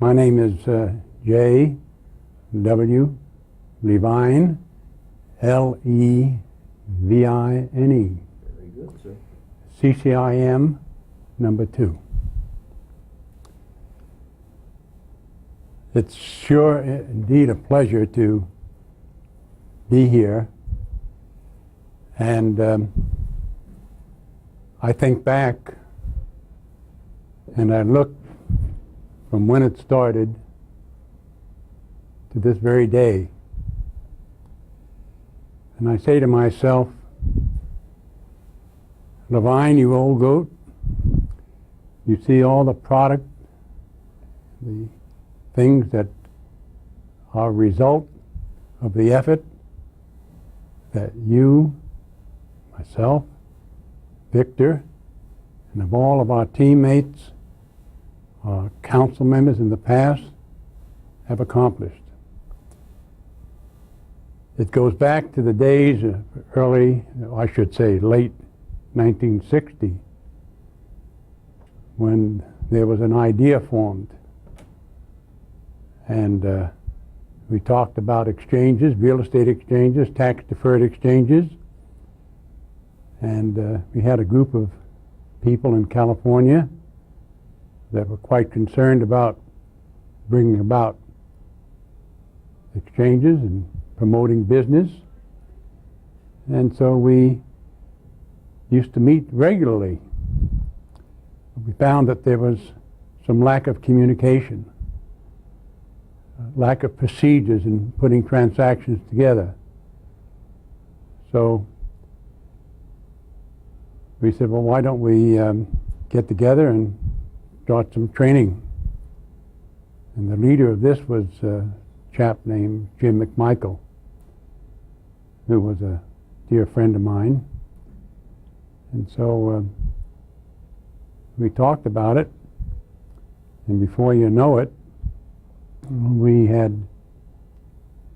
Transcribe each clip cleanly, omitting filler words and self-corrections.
My name is J. W. Levine, Levine. Very good, sir. CCIM number 2. It's sure indeed a pleasure to be here, and I think back and I look from when it started to this very day, and I say to myself, Levine, you old goat, you see all the product, the things that are a result of the effort that you, myself, Victor, and of all of our teammates, our council members in the past have accomplished. It goes back to the days of early, I should say late 1960, when there was an idea formed. And we talked about exchanges, real estate exchanges, tax-deferred exchanges. And we had a group of people in California that were quite concerned about bringing about exchanges and promoting business. And so we used to meet regularly. We found that there was some lack of communication, lack of procedures in putting transactions together. So we said, well, why don't we get together and start some training? And the leader of this was a chap named Jim McMichael, who was a dear friend of mine. And so we talked about it, and before you know it, we had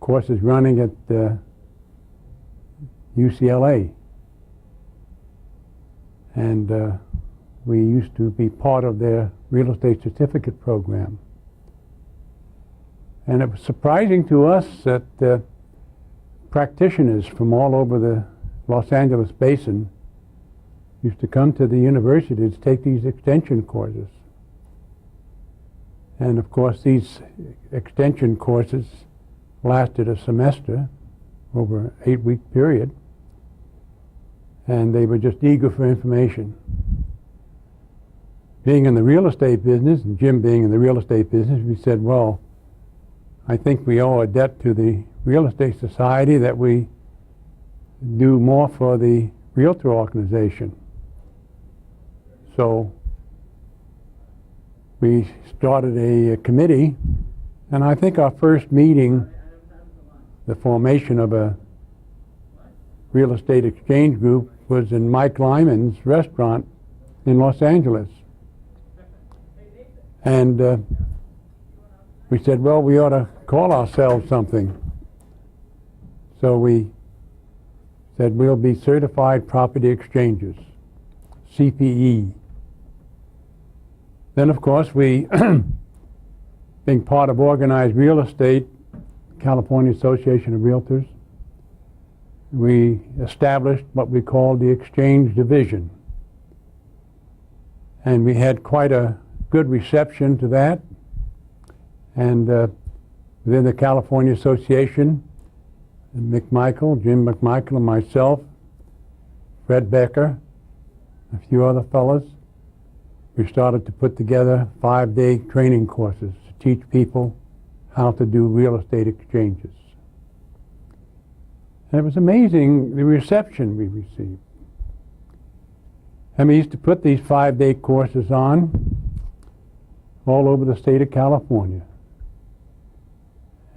courses running at UCLA, and we used to be part of their real estate certificate program. And it was surprising to us that practitioners from all over the Los Angeles basin used to come to the university to take these extension courses. And of course, these extension courses lasted a semester, over an 8-week period, and they were just eager for information. Being in the real estate business, and Jim being in the real estate business, we said, well, I think we owe a debt to the Real Estate Society that we do more for the realtor organization. So we started a committee, and I think our first meeting, the formation of a real estate exchange group, was in Mike Lyman's restaurant in Los Angeles. And we said, well, we ought to call ourselves something. So we said, we'll be Certified Property Exchangers, CPE. Then, of course, we, being part of Organized Real Estate, California Association of Realtors, we established what we called the Exchange Division. And we had quite a good reception to that. And within the California Association, Jim McMichael, and myself, Fred Becker, a few other fellows, we started to put together 5-day training courses to teach people how to do real estate exchanges. And it was amazing the reception we received. And we used to put these 5-day courses on all over the state of California.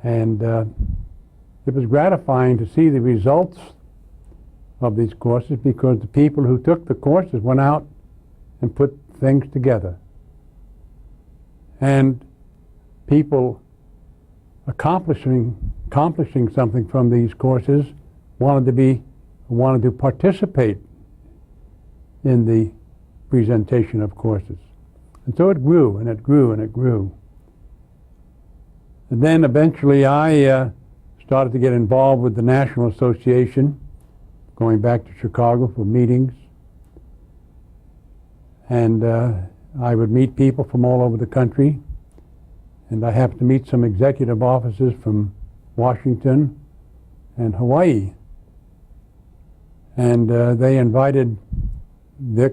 And it was gratifying to see the results of these courses, because the people who took the courses went out and put things together. And people accomplishing something from these courses wanted to participate in the presentation of courses. And so it grew, and it grew, and it grew. And then eventually I started to get involved with the National Association, going back to Chicago for meetings. And I would meet people from all over the country. And I happened to meet some executive officers from Washington and Hawaii. And they invited they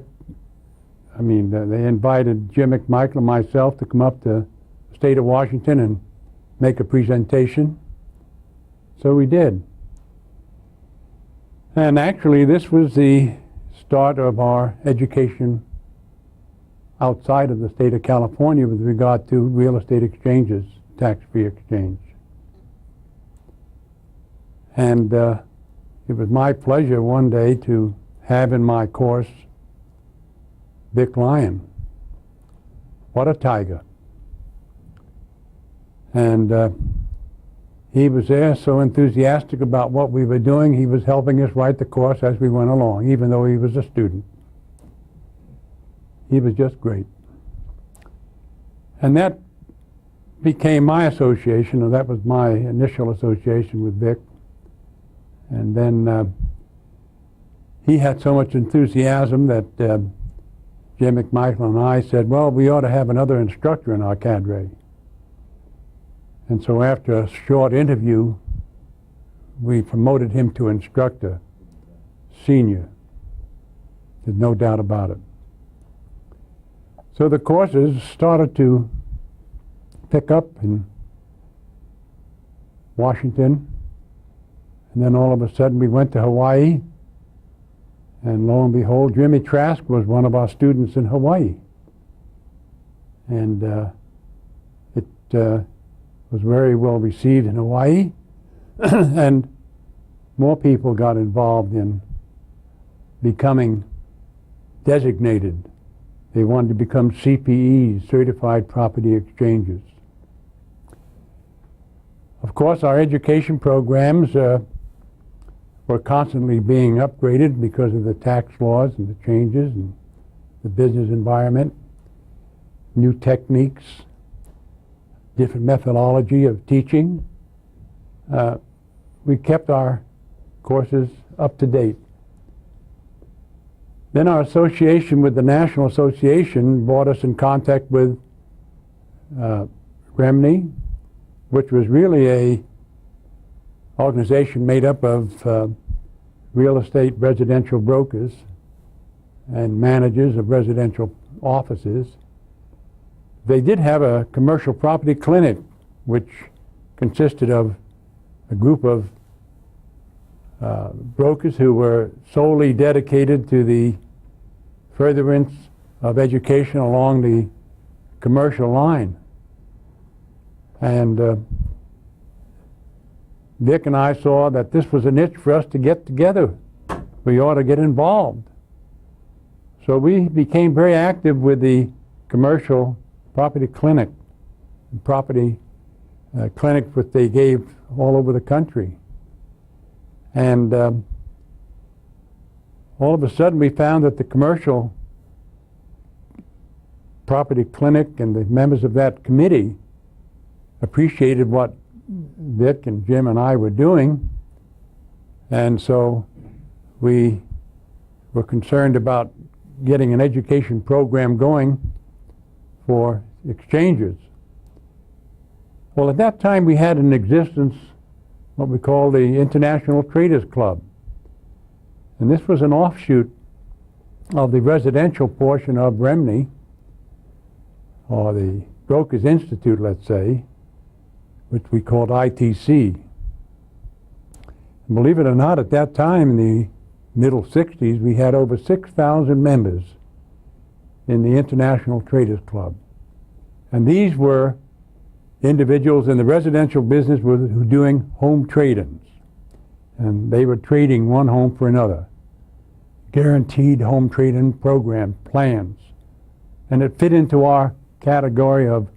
invited Jim McMichael and myself to come up to the state of Washington and make a presentation. So we did. And actually this was the start of our education outside of the state of California with regard to real estate exchanges, tax-free exchange. And it was my pleasure one day to have in my course Vic Lyon. What a tiger. And he was there so enthusiastic about what we were doing, he was helping us write the course as we went along, even though he was a student. He was just great. And that became my association, or that was my initial association with Vic. And then he had so much enthusiasm that Jim McMichael and I said, well, we ought to have another instructor in our cadre. And so after a short interview, we promoted him to instructor, senior. There's no doubt about it. So the courses started to pick up in Washington, and then all of a sudden we went to Hawaii, and lo and behold, Jimmy Trask was one of our students in Hawaii. And it was very well received in Hawaii, and more people got involved in becoming designated. They wanted to become CPEs, Certified Property Exchanges. Of course, our education programs were constantly being upgraded because of the tax laws and the changes and the business environment, new techniques, different methodology of teaching. We kept our courses up to date. Then our association with the National Association brought us in contact with REMNY, which was really a organization made up of real estate residential brokers and managers of residential offices. They did have a commercial property clinic, which consisted of a group of brokers who were solely dedicated to the furtherance of education along the commercial line. And Vic and I saw that this was a niche for us to get together. We ought to get involved. So we became very active with the commercial property clinic, property clinics which they gave all over the country. And all of a sudden we found that the commercial property clinic and the members of that committee appreciated what Vic and Jim and I were doing, and so we were concerned about getting an education program going for exchanges. Well, at that time we had in existence what we call the International Traders Club. And this was an offshoot of the residential portion of REMNY, or the Brokers Institute, let's say, which we called ITC. And believe it or not, at that time in the middle 60s, we had over 6,000 members in the International Traders Club. And these were individuals in the residential business who were doing home trade-ins. And they were trading one home for another. Guaranteed home trade-in program plans. And it fit into our category of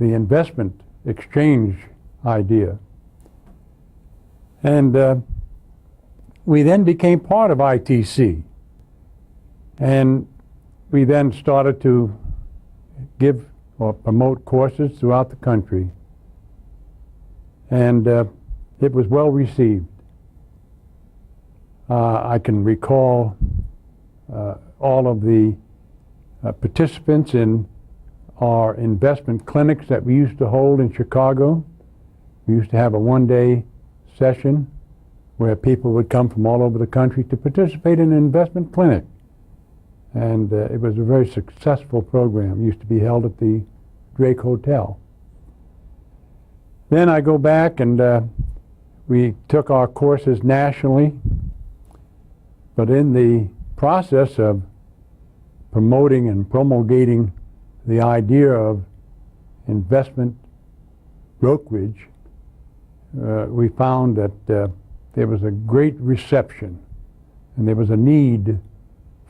the investment exchange idea. And we then became part of ITC. And we then started to give or promote courses throughout the country. and it was well received. I can recall all of the participants in our investment clinics that we used to hold in Chicago. We used to have a one-day session where people would come from all over the country to participate in an investment clinic. And it was a very successful program. It used to be held at the Drake Hotel. Then I go back and we took our courses nationally, but in the process of promoting and promulgating the idea of investment brokerage, we found that there was a great reception and there was a need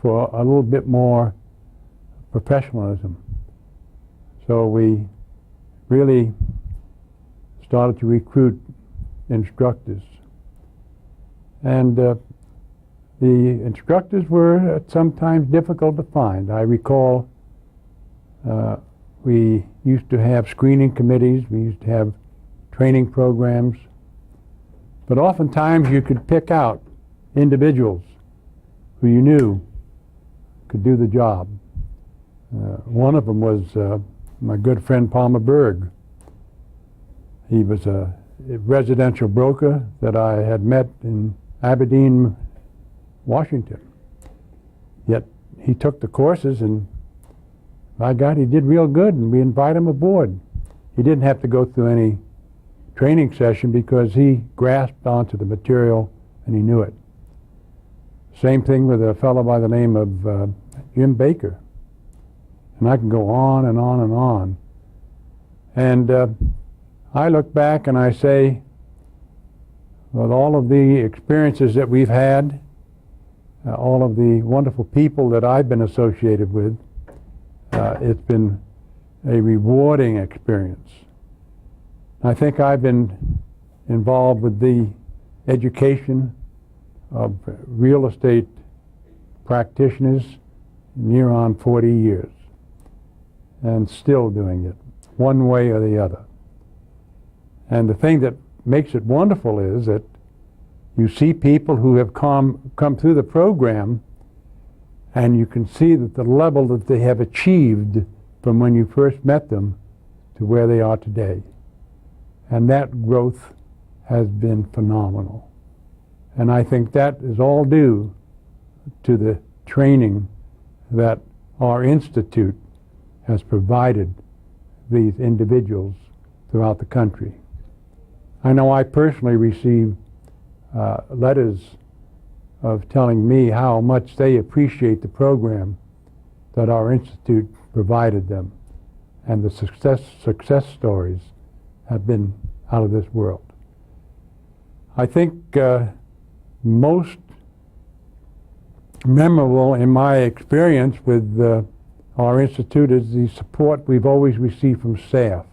for a little bit more professionalism. So we really started to recruit instructors. And the instructors were sometimes difficult to find. I recall we used to have screening committees, we used to have training programs, but oftentimes you could pick out individuals who you knew could do the job. One of them was my good friend Palmer Berg. He was a residential broker that I had met in Aberdeen, Washington. Yet he took the courses, and by God, he did real good, and we invited him aboard. He didn't have to go through any training session because he grasped onto the material and he knew it. Same thing with a fellow by the name of Jim Baker. And I can go on and on and on. And I look back and I say, with all of the experiences that we've had, all of the wonderful people that I've been associated with, it's been a rewarding experience. I think I've been involved with the education of real estate practitioners near on 40 years and still doing it one way or the other. And the thing that makes it wonderful is that you see people who have come through the program, and you can see that the level that they have achieved from when you first met them to where they are today. And that growth has been phenomenal. And I think that is all due to the training that our institute has provided these individuals throughout the country. I know I personally received letters of telling me how much they appreciate the program that our institute provided them, and the success stories have been out of this world. I think most memorable in my experience with our institute is the support we've always received from staff.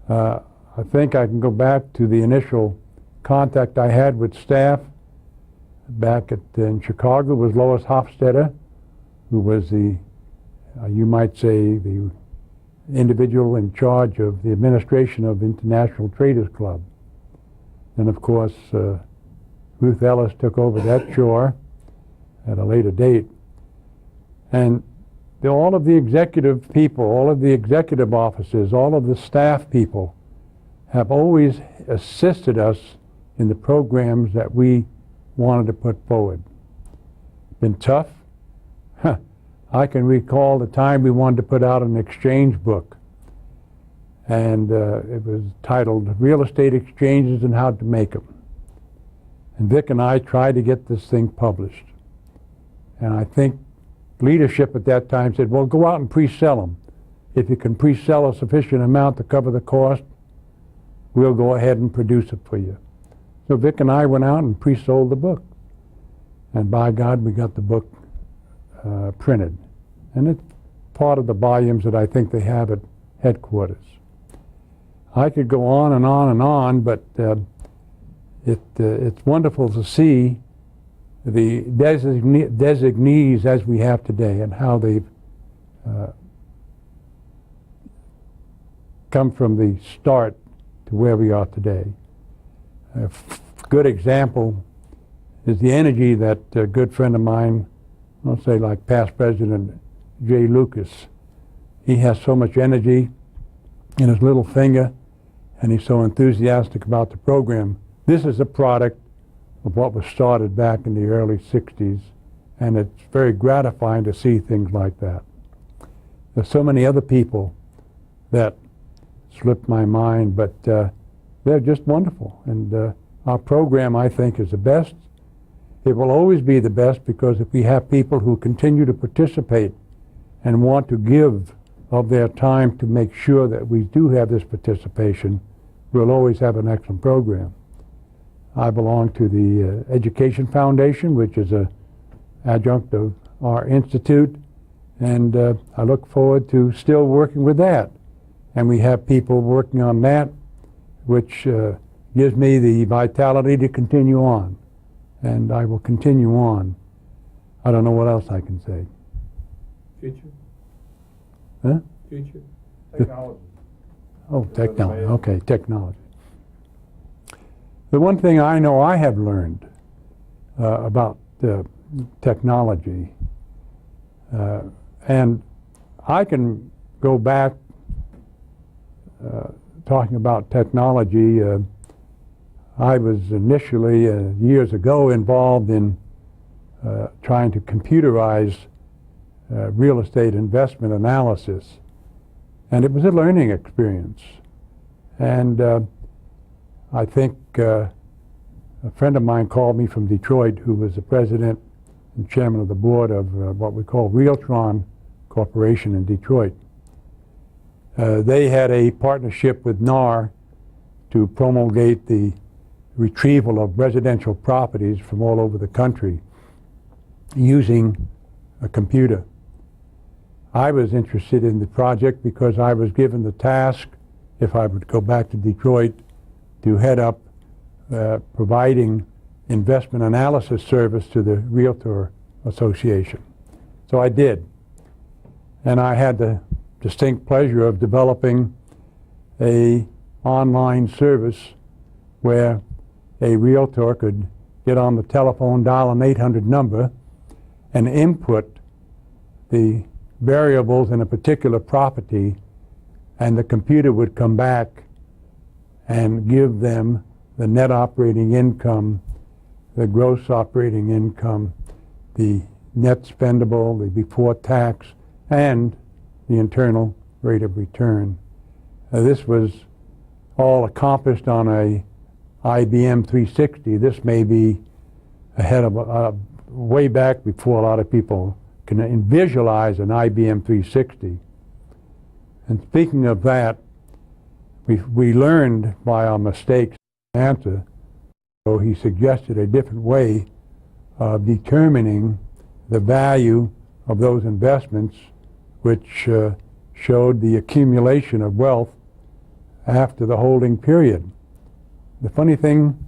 I think I can go back to the initial contact I had with staff back in Chicago was Lois Hofstetter, who was the, you might say, the individual in charge of the administration of International Traders Club. And of course, Ruth Ellis took over that chore at a later date. And all of the executive people, all of the executive officers, all of the staff people have always assisted us in the programs that we wanted to put forward. Been tough? I can recall the time we wanted to put out an exchange book, and it was titled Real Estate Exchanges and How to Make Them. And Vic and I tried to get this thing published. And I think leadership at that time said, well, go out and pre-sell them. If you can pre-sell a sufficient amount to cover the cost, we'll go ahead and produce it for you. So Vic and I went out and pre-sold the book. And by God, we got the book printed. And it's part of the volumes that I think they have at headquarters. I could go on and on and on, but it's wonderful to see the designees as we have today and how they've come from the start to where we are today. A good example is the energy that a good friend of mine, I'll say like past President Jay Lucas, he has so much energy in his little finger, and he's so enthusiastic about the program. This is a product of what was started back in the early 60s, and it's very gratifying to see things like that. There's so many other people that slip my mind, but they're just wonderful. And our program, I think, is the best. It will always be the best because if we have people who continue to participate and want to give of their time to make sure that we do have this participation, we'll always have an excellent program. I belong to the Education Foundation, which is an adjunct of our institute, and I look forward to still working with that. And we have people working on that, which gives me the vitality to continue on. And I will continue on. I don't know what else I can say. Future? Huh? Future? Technology. Oh, technology. Okay, technology. The one thing I know I have learned about technology, and I can go back talking about technology. I was initially, years ago, involved in trying to computerize real estate investment analysis. And it was a learning experience. And I think a friend of mine called me from Detroit, who was the president and chairman of the board of what we call Realtron Corporation in Detroit. They had a partnership with NAR to promulgate the retrieval of residential properties from all over the country using a computer. I was interested in the project because I was given the task, if I would go back to Detroit, to head up providing investment analysis service to the Realtor Association. So I did. And I had the distinct pleasure of developing an online service where a realtor could get on the telephone, dial an 800 number, and input the variables in a particular property, and the computer would come back and give them the net operating income, the gross operating income, the net spendable, the before tax, and the internal rate of return. This was all accomplished on a IBM 360. This may be ahead of way back before a lot of people can visualize an IBM 360. And speaking of that, we learned by our mistakes answer. So he suggested a different way of determining the value of those investments, which showed the accumulation of wealth after the holding period. The funny thing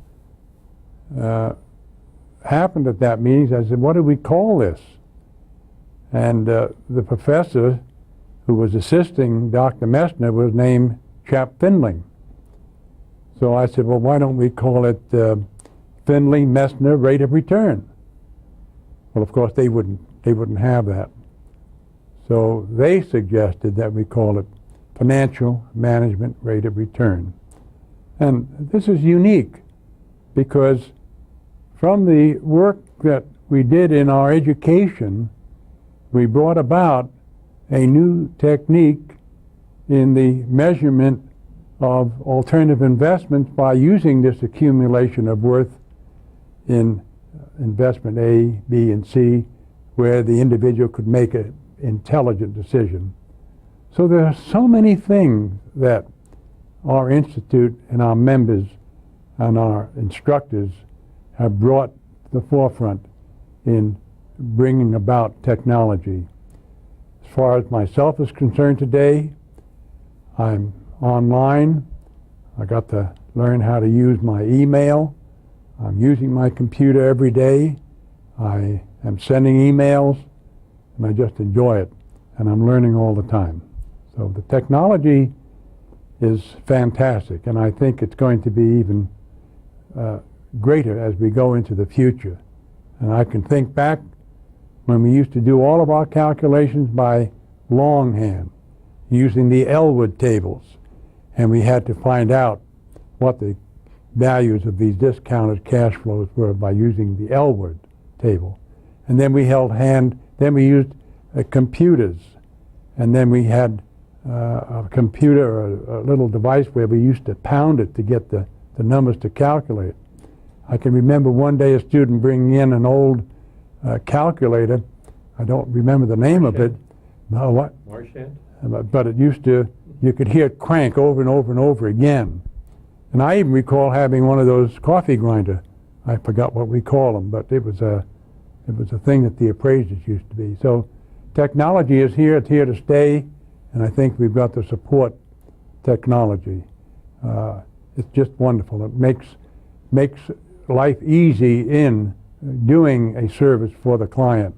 happened at that meeting. I said, what do we call this? And the professor who was assisting Dr. Messner was named Chap Findling. So I said, well, why don't we call it Findling-Messner rate of return? Well, of course, they wouldn't have that. So they suggested that we call it financial management rate of return. And this is unique because from the work that we did in our education, we brought about a new technique in the measurement of alternative investments by using this accumulation of worth in investment A, B, and C, where the individual could make an intelligent decision. So there are so many things that our institute and our members and our instructors have brought to the forefront in bringing about technology. As far as myself is concerned today, I'm online. I got to learn how to use my email. I'm using my computer every day. I am sending emails, and I just enjoy it. And I'm learning all the time. So the technology is fantastic, and I think it's going to be even greater as we go into the future. And I can think back when we used to do all of our calculations by longhand, using the Elwood tables, and we had to find out what the values of these discounted cash flows were by using the Elwood table. And then we then we used computers, and then we had a computer or a little device where we used to pound it to get the numbers to calculate. I can remember one day a student bringing in an old calculator. I don't remember the name of it. What? Marchand? But it used to, you could hear it crank over and over and over again. And I even recall having one of those coffee grinder. I forgot what we call them, but it was a thing that the appraisers used to be. So technology is here, it's here to stay, and I think we've got to support technology. It's just wonderful. It makes life easy in doing a service for the client,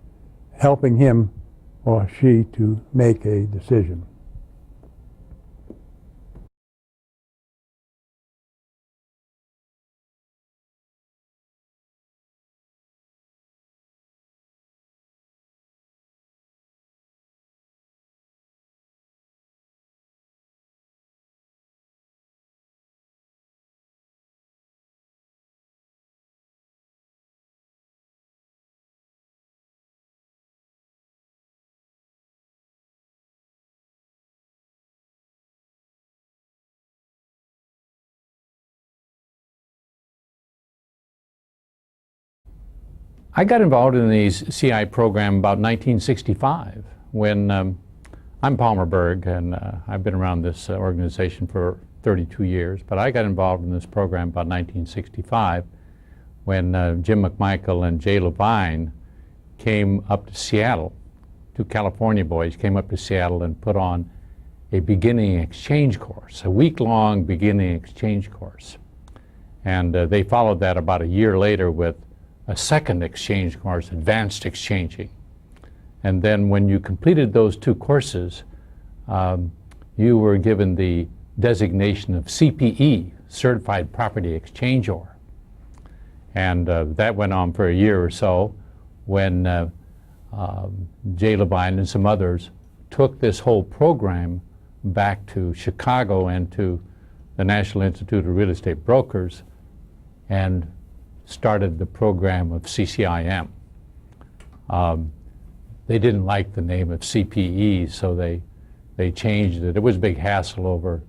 helping him or she to make a decision. I got involved in the CI program about 1965 when I'm Palmer Berg, and I've been around this organization for 32 years, but I got involved in this program about 1965 when Jim McMichael and Jay Levine came up to Seattle. Two California boys came up to Seattle and put on a beginning exchange course, a week-long beginning exchange course. And they followed that about a year later with a second exchange course, advanced exchanging. And then when you completed those two courses, you were given the designation of CPE, Certified Property Exchanger. And that went on for a year or so when Jay Levine and some others took this whole program back to Chicago and to the National Institute of Real Estate Brokers and started the program of CCIM. They didn't like the name of CPE, so they changed it. It was a big hassle over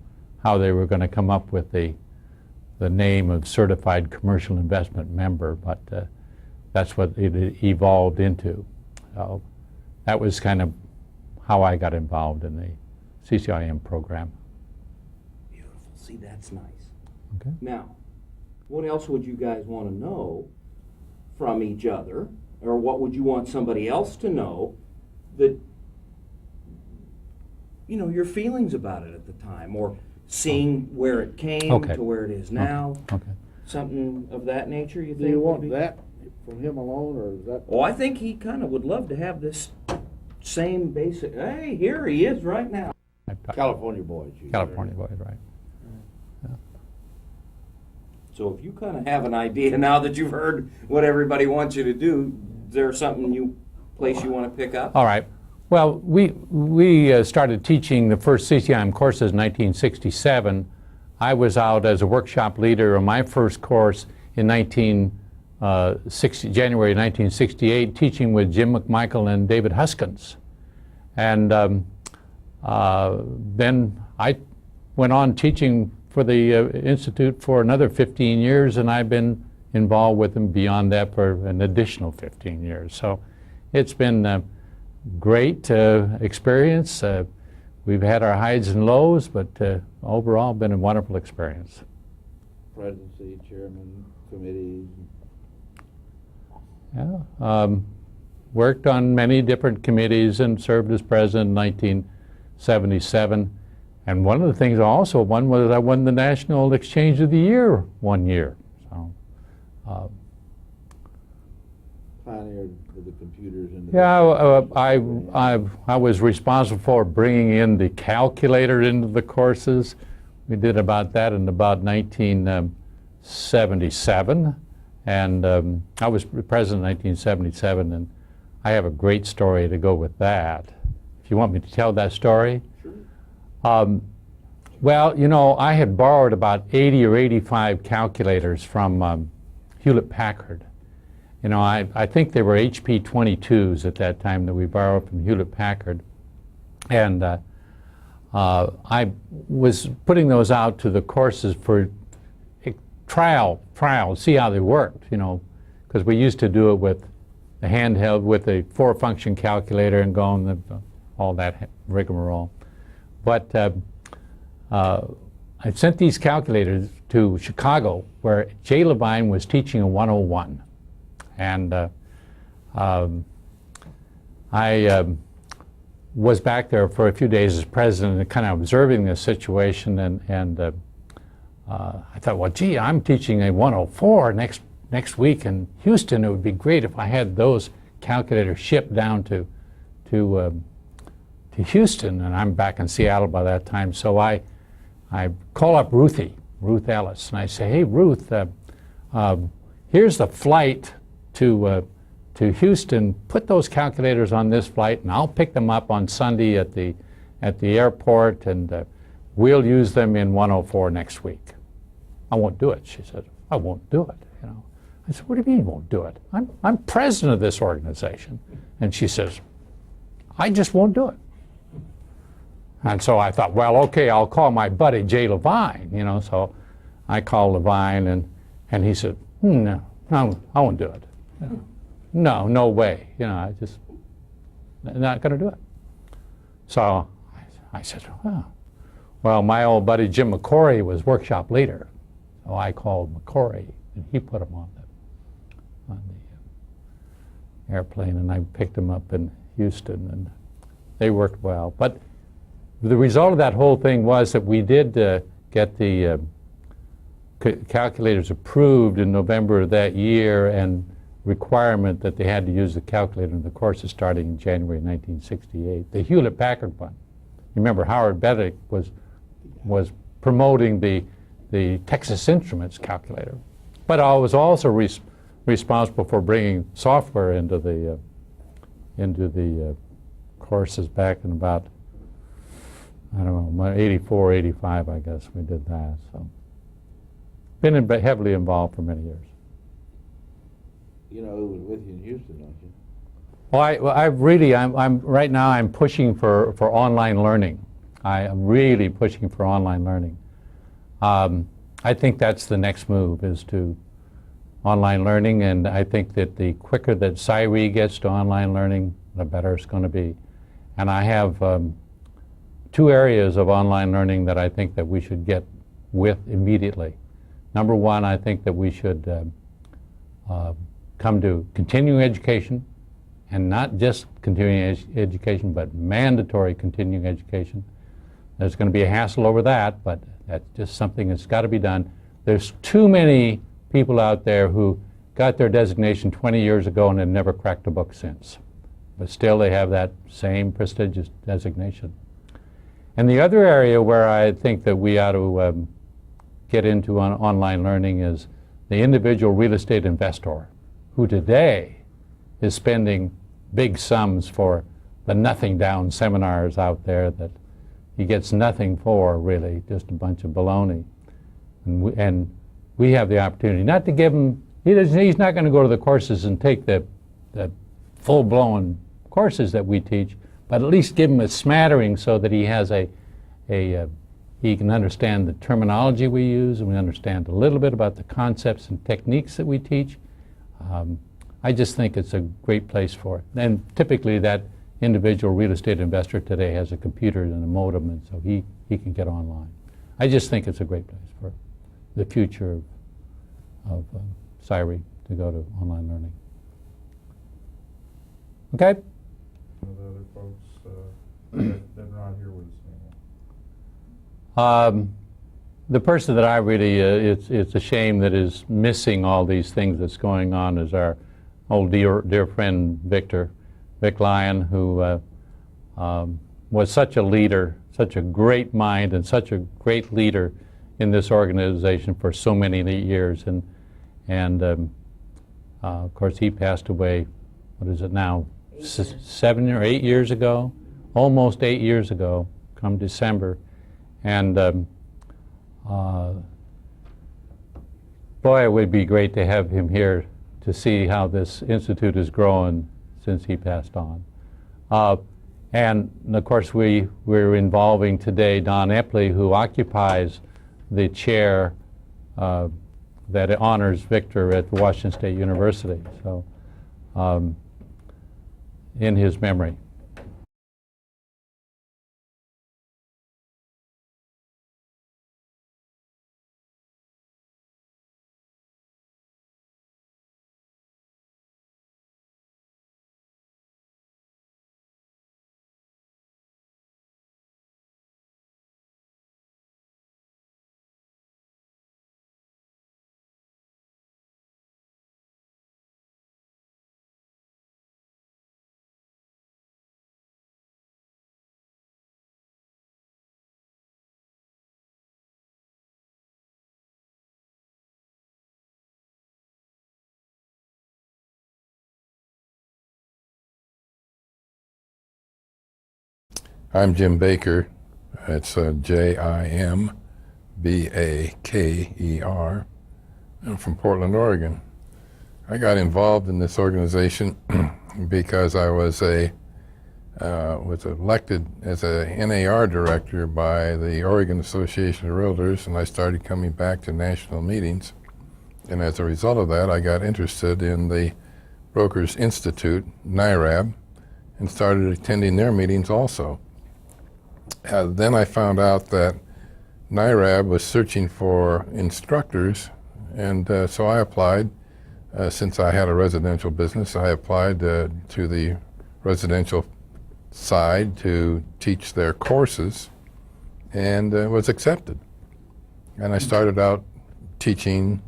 how they were going to come up with the name of Certified Commercial Investment Member, but that's what it evolved into. So that was kind of how I got involved in the CCIM program. Beautiful. See, that's nice. Okay. Now, what else would you guys want to know from each other, or what would you want somebody else to know that, you know, your feelings about it at the time, or seeing where it came Okay. to where it is now? Okay. Something of that nature, you think? Do you want maybe? that from him alone, or is that? Oh, I think he kind of would love to have this same basic, hey, here he is right now. California boys. California boys, right. So if you kind of have an idea now that you've heard what everybody wants you to do, is there something place you want to pick up? All right. Well, we started teaching the first CCIM courses in 1967. I was out as a workshop leader on my first course in January 1968, teaching with Jim McMichael and David Huskins. And then I went on teaching for the Institute for another 15 years, and I've been involved with them beyond that for an additional 15 years. So it's been a great experience. We've had our highs and lows, but overall been a wonderful experience. Presidency, chairman, committees. Yeah. Worked on many different committees and served as president in 1977. And one of the things I also won was I won the National Exchange of the Year one year. So, Pioneered the computers and. yeah, I was responsible for bringing in the calculator into the courses. We did about that in about 1977, and I was president in 1977, and I have a great story to go with that. If you want me to tell that story? Sure. Well, you know, I had borrowed about 80 or 85 calculators from Hewlett-Packard. You know, I think they were HP 22s at that time that we borrowed from Hewlett-Packard. And I was putting those out to the courses for trial, see how they worked, you know, because we used to do it with the handheld, with a 4-function calculator and going all that rigmarole. But I sent these calculators to Chicago, where Jay Levine was teaching a 101. And I was back there for a few days as president and kind of observing this situation. And I thought, well, gee, I'm teaching a 104 next week in Houston. It would be great if I had those calculators shipped down to Houston. And I'm back in Seattle by that time. So I call up Ruth Ellis, and I say, hey, Ruth, here's the flight to Houston. Put those calculators on this flight, and I'll pick them up on Sunday at the airport, and we'll use them in 104 next week. I won't do it, she said. I won't do it, you know. I said, what do you mean you won't do it? I'm president of this organization. And she says, I just won't do it. And so I thought, well, okay, I'll call my buddy Jay Levine, you know. So I called Levine, and he said, no, I won't do it. No way, you know. I just not going to do it. So I said, well, my old buddy Jim McCory was workshop leader, so I called McCory, and he put him on the airplane, and I picked him up in Houston, and they worked well. But the result of that whole thing was that we did get the calculators approved in November of that year, and requirement that they had to use the calculator in the courses starting in January 1968. The Hewlett-Packard one. You remember Howard Beddick was promoting the Texas Instruments calculator. But I was also responsible for bringing software into the courses back in about, I don't know, 84, 85, I guess we did that. So, been heavily involved for many years. You know who was with you in Houston, don't you? Well, I'm right now I'm pushing for online learning. I am really pushing for online learning. I think that's the next move, is to online learning, and I think that the quicker that CCIM gets to online learning, the better it's going to be. And I have 2 areas of online learning that I think that we should get with immediately. Number one, I think that we should come to continuing education, and not just continuing education, but mandatory continuing education. There's going to be a hassle over that, but that's just something that's got to be done. There's too many people out there who got their designation 20 years ago and have never cracked a book since. But still they have that same prestigious designation. And the other area where I think that we ought to get into online learning is the individual real estate investor, who today is spending big sums for the nothing down seminars out there that he gets nothing for, really, just a bunch of baloney. And we have the opportunity not to give him, he's not going to go to the courses and take the full-blown courses that we teach, but at least give him a smattering so that he has he can understand the terminology we use, and we understand a little bit about the concepts and techniques that we teach. I just think it's a great place for it. And typically that individual real estate investor today has a computer and a modem, and so he can get online. I just think it's a great place for the future of CCIM to go to online learning. Okay? One of the other folks that are out here with us anymore. The person that I really, it's a shame that is missing all these things that's going on is our old dear friend Vic Lyon, who was such a leader, such a great mind, and such a great leader in this organization for so many years. And of course, he passed away, what is it now, 7 or 8 years ago? Almost 8 years ago, come December. And boy, it would be great to have him here to see how this institute has grown since he passed on. And of course, we're involving today Don Epley, who occupies the chair that honors Victor at Washington State University. So, in his memory. I'm Jim Baker. It's Jimbaker. I'm from Portland, Oregon. I got involved in this organization because I was elected as a NAR director by the Oregon Association of Realtors, and I started coming back to national meetings. And as a result of that, I got interested in the Brokers Institute, NIRAB, and started attending their meetings also. Then I found out that NIRAB was searching for instructors, and so I applied. Since I had a residential business, I applied to the residential side to teach their courses, and was accepted. And I started out teaching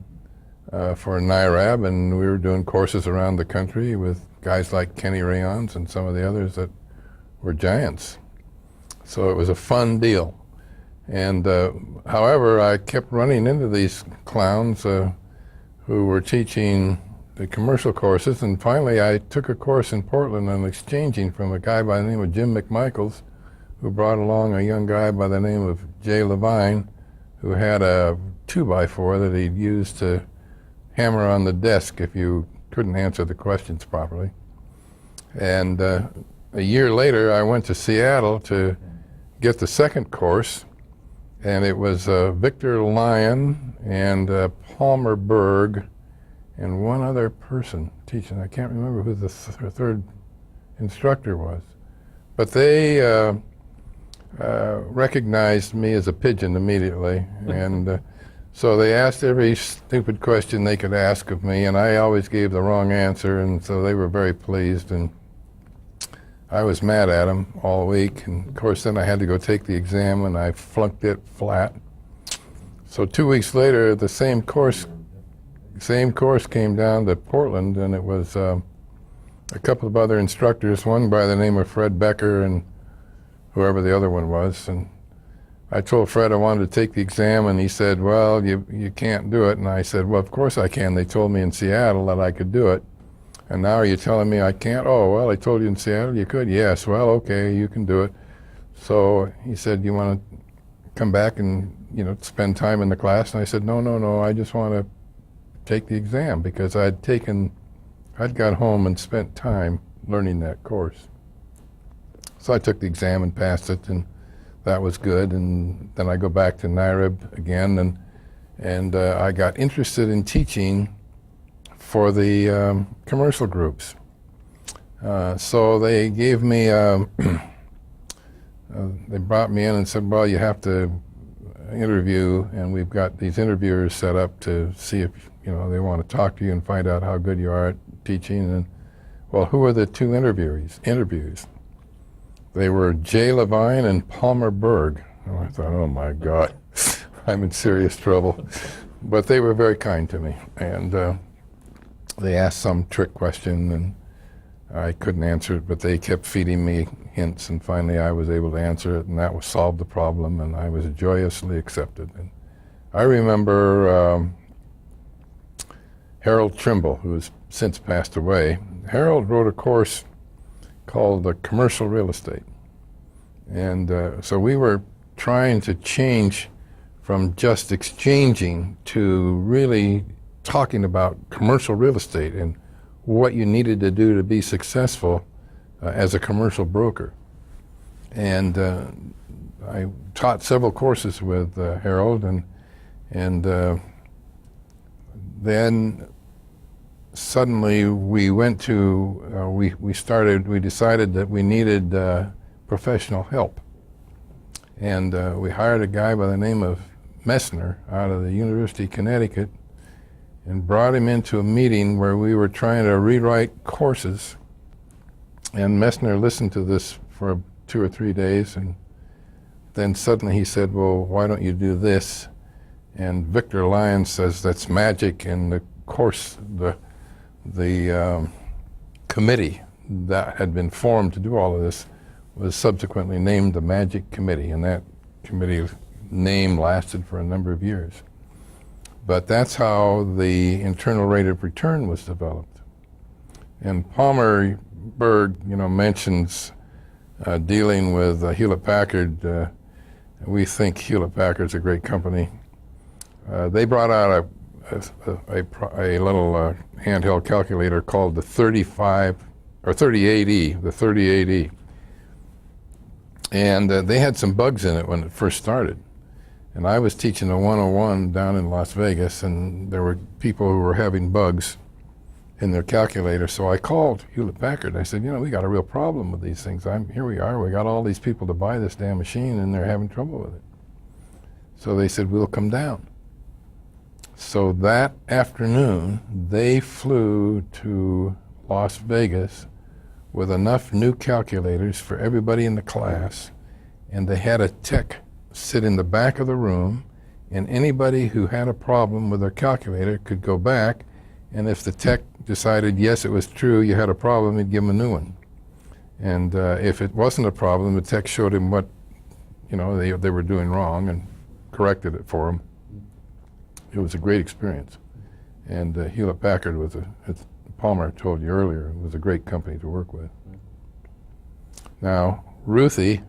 for NIRAB, and we were doing courses around the country with guys like Kenny Rayons and some of the others that were giants. So it was a fun deal. And however, I kept running into these clowns who were teaching the commercial courses, and finally I took a course in Portland on exchanging from a guy by the name of Jim McMichaels, who brought along a young guy by the name of Jay Levine, who had a 2x4 that he'd used to hammer on the desk if you couldn't answer the questions properly. And a year later, I went to Seattle to get the second course, and it was Victor Lyon and Palmer Berg and one other person teaching. I can't remember who the third instructor was. But they recognized me as a pigeon immediately, and so they asked every stupid question they could ask of me, and I always gave the wrong answer, and so they were very pleased. And I was mad at them all week, and of course then I had to go take the exam, and I flunked it flat. So 2 weeks later, the same course came down to Portland, and it was a couple of other instructors, one by the name of Fred Becker and whoever the other one was. And I told Fred I wanted to take the exam, and he said, well, you can't do it. And I said, well, of course I can. They told me in Seattle that I could do it. And now are you telling me I can't? Oh, well, I told you in Seattle you could. Yes, well, okay, you can do it. So he said, you want to come back and, spend time in the class? And I said, no, I just want to take the exam, because I'd got home and spent time learning that course. So I took the exam and passed it, and that was good. And then I go back to NIRAB again, and I got interested in teaching for the commercial groups. So they gave me, they brought me in and said, well, you have to interview, and we've got these interviewers set up to see if, they want to talk to you and find out how good you are at teaching. And, well, who are the two interviews? They were Jay Levine and Palmer Berg. And I thought, oh my God, I'm in serious trouble. But they were very kind to me, and they asked some trick question, and I couldn't answer it, but they kept feeding me hints, and finally I was able to answer it, and that was solved the problem, and I was joyously accepted. And I remember Harold Trimble, who has since passed away. Harold wrote a course called Commercial Real Estate. And so we were trying to change from just exchanging to really talking about commercial real estate and what you needed to do to be successful as a commercial broker. And I taught several courses with Harold, and then suddenly we went to, we decided that we needed professional help. And we hired a guy by the name of Messner out of the University of Connecticut and brought him into a meeting where we were trying to rewrite courses. And Messner listened to this for 2 or 3 days, and then suddenly he said, well, why don't you do this? And Victor Lyons says that's magic, and the course, the committee that had been formed to do all of this was subsequently named the Magic Committee, and that committee name lasted for a number of years. But that's how the internal rate of return was developed. And Palmer Berg, mentions dealing with Hewlett-Packard. We think Hewlett-Packard's a great company. They brought out a little handheld calculator called the 38E, the 38E. And they had some bugs in it when it first started. And I was teaching a 101 down in Las Vegas, and there were people who were having bugs in their calculator. So I called Hewlett-Packard. I said, we got a real problem with these things. Here we are. We got all these people to buy this damn machine, and they're having trouble with it. So they said, we'll come down. So that afternoon, they flew to Las Vegas with enough new calculators for everybody in the class, and they had a tech sit in the back of the room, and anybody who had a problem with their calculator could go back, and if the tech decided, yes, it was true, you had a problem, he'd give them a new one. And if it wasn't a problem, the tech showed him what they were doing wrong and corrected it for him. It was a great experience. And Hewlett-Packard was as Palmer told you earlier, it was a great company to work with. Now, Ruthie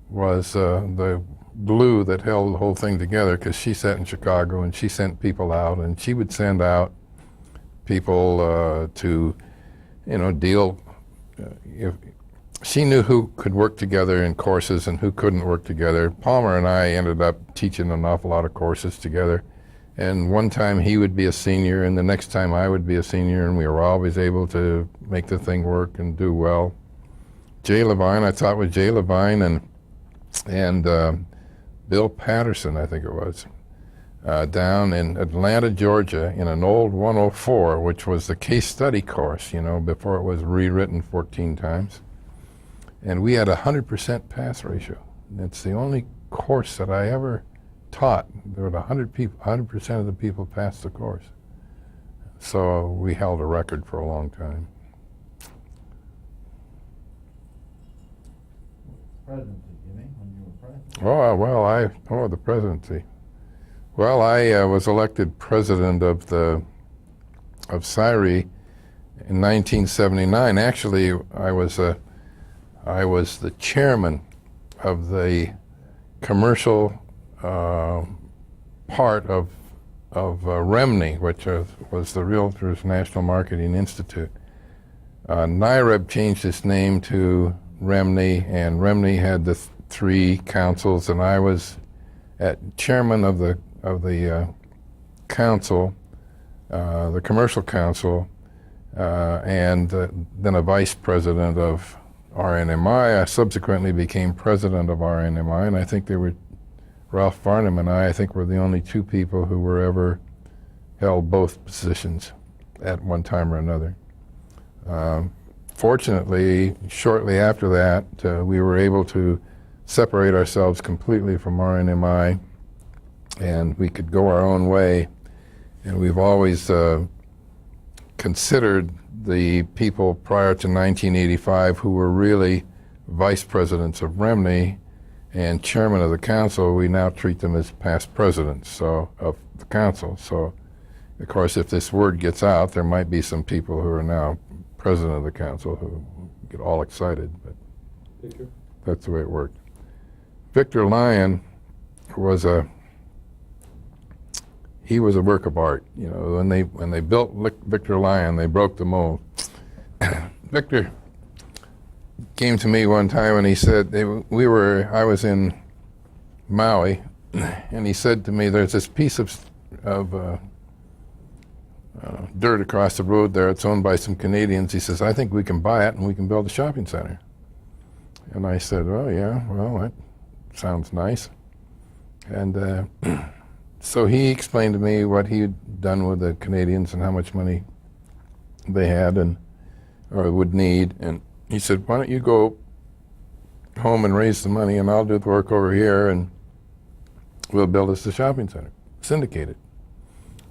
was the glue that held the whole thing together, because she sat in Chicago and she sent people out, and she would send out people to deal. She knew who could work together in courses and who couldn't work together. Palmer and I ended up teaching an awful lot of courses together, and one time he would be a senior and the next time I would be a senior, and we were always able to make the thing work and do well. Jay Levine, I taught with Jay Levine and Bill Patterson, I think it was, down in Atlanta, Georgia, in an old 104, which was the case study course, before it was rewritten 14 times. And we had a 100% pass ratio. It's the only course that I ever taught. There were 100 people, 100% of the people passed the course. So we held a record for a long time. Presidency, Jimmy, when you were president. The presidency. Well, I was elected president of SIRE in 1979. Actually, I was the chairman of the commercial part of REMNI, which was the Realtors National Marketing Institute. NIREB changed its name to REMNI, and REMNI had the 3 councils, and I was chairman of the council, the commercial council, and then a vice president of RNMI. I subsequently became president of RNMI, and I think Ralph Farnham and I think were the only 2 people who were ever held both positions at one time or another. Fortunately, shortly after that, we were able to separate ourselves completely from RNMI, and we could go our own way. And we've always considered the people prior to 1985 who were really vice presidents of Remney and chairman of the council, we now treat them as past presidents of the council. So, of course, if this word gets out, there might be some people who are now president of the council who get all excited, but Victor? that's the way it worked. Victor Lyon was a work of art. You know, when they built Victor Lyon, they broke the mold. Victor came to me one time and he said, I was in Maui, and he said to me, there's this piece of dirt across the road there. It's owned by some Canadians. He says, I think we can buy it and we can build a shopping center. And I said, well, yeah, well, that sounds nice. And so he explained to me what he had done with the Canadians and how much money they had or would need. And he said, why don't you go home and raise the money and I'll do the work over here and we'll build us a shopping center, syndicate it.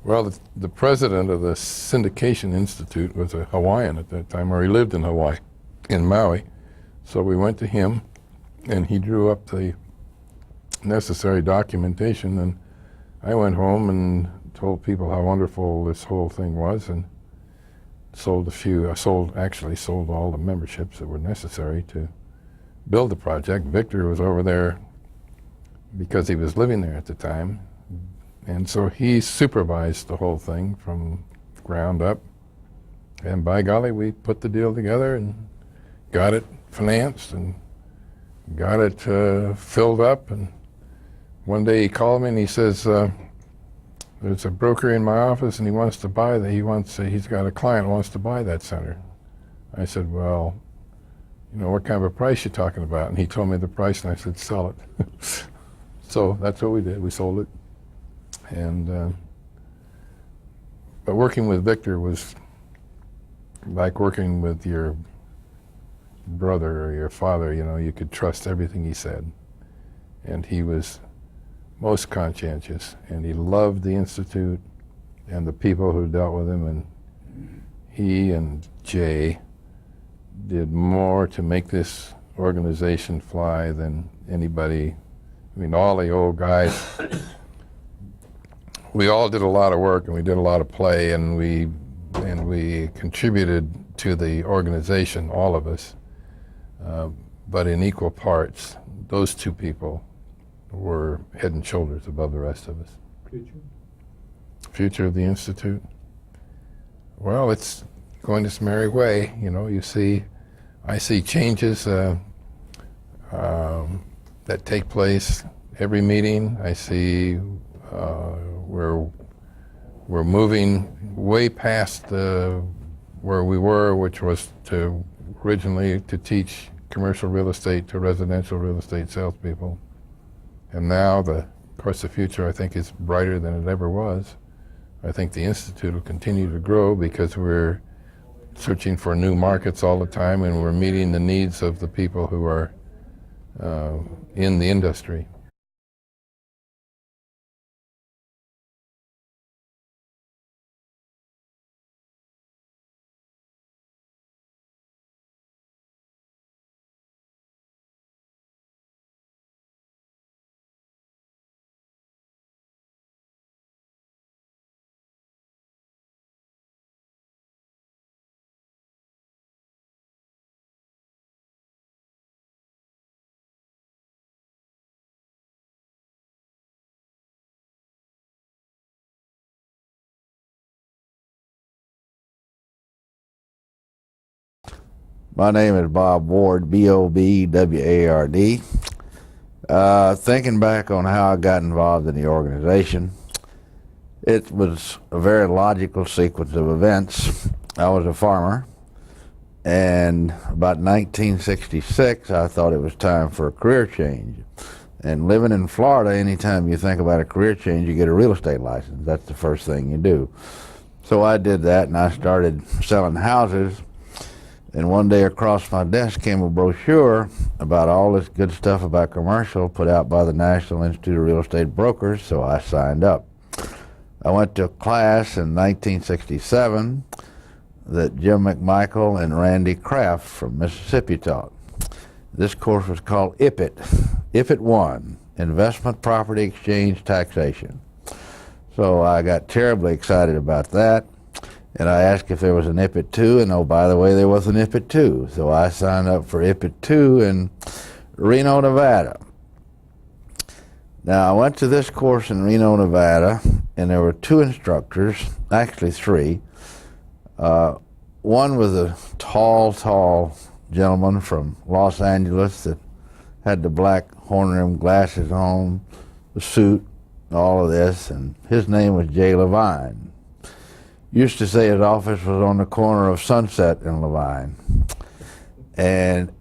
Well, the president of the Syndication Institute was a Hawaiian at that time, or he lived in Hawaii, in Maui. So we went to him and he drew up the necessary documentation, and I went home and told people how wonderful this whole thing was, and actually sold all the memberships that were necessary to build the project. Victor was over there because he was living there at the time, and so he supervised the whole thing from ground up, and by golly, we put the deal together and got it financed and got it filled up. And one day he called me and he says, there's a broker in my office and he wants to buy he's got a client who wants to buy that center. I said, well, you know, what kind of a price you talking about? And he told me the price and I said, sell it. So that's what we did, we sold it. And but working with Victor was like working with your brother or your father. You know, you could trust everything he said. And he was most conscientious, and he loved the Institute and the people who dealt with him, and he and Jay did more to make this organization fly than anybody. I mean, all the old guys, we all did a lot of work and we did a lot of play, and we contributed to the organization, all of us, but in equal parts. Those two people were head and shoulders above the rest of us. Future of the Institute? Well, it's going its merry way. You know, I see changes that take place every meeting. I see we're moving way past where we were, which was originally to teach commercial real estate to residential real estate salespeople. And now, of course, the future, I think, is brighter than it ever was. I think the Institute will continue to grow because we're searching for new markets all the time, and we're meeting the needs of the people who are in the industry. My name is Bob Ward, B-O-B-W-A-R-D. Thinking back on how I got involved in the organization, it was a very logical sequence of events. I was a farmer, and about 1966, I thought it was time for a career change. And living in Florida, anytime you think about a career change, you get a real estate license. That's the first thing you do. So I did that, and I started selling houses. And one day across my desk came a brochure about all this good stuff about commercial put out by the National Institute of Real Estate Brokers, so I signed up. I went to a class in 1967 that Jim McMichael and Randy Kraft from Mississippi taught. This course was called IPIT 1, Investment Property Exchange Taxation. So I got terribly excited about that, and I asked if there was an IPIT 2, and oh, by the way, there was an IPIT 2. So I signed up for IPIT 2 in Reno, Nevada. Now, I went to this course in Reno, Nevada, and there were 2 instructors, actually 3. One was a tall gentleman from Los Angeles that had the black horn-rimmed glasses on, the suit, all of this, and his name was Jay Levine. Used to say his office was on the corner of Sunset and Levine. And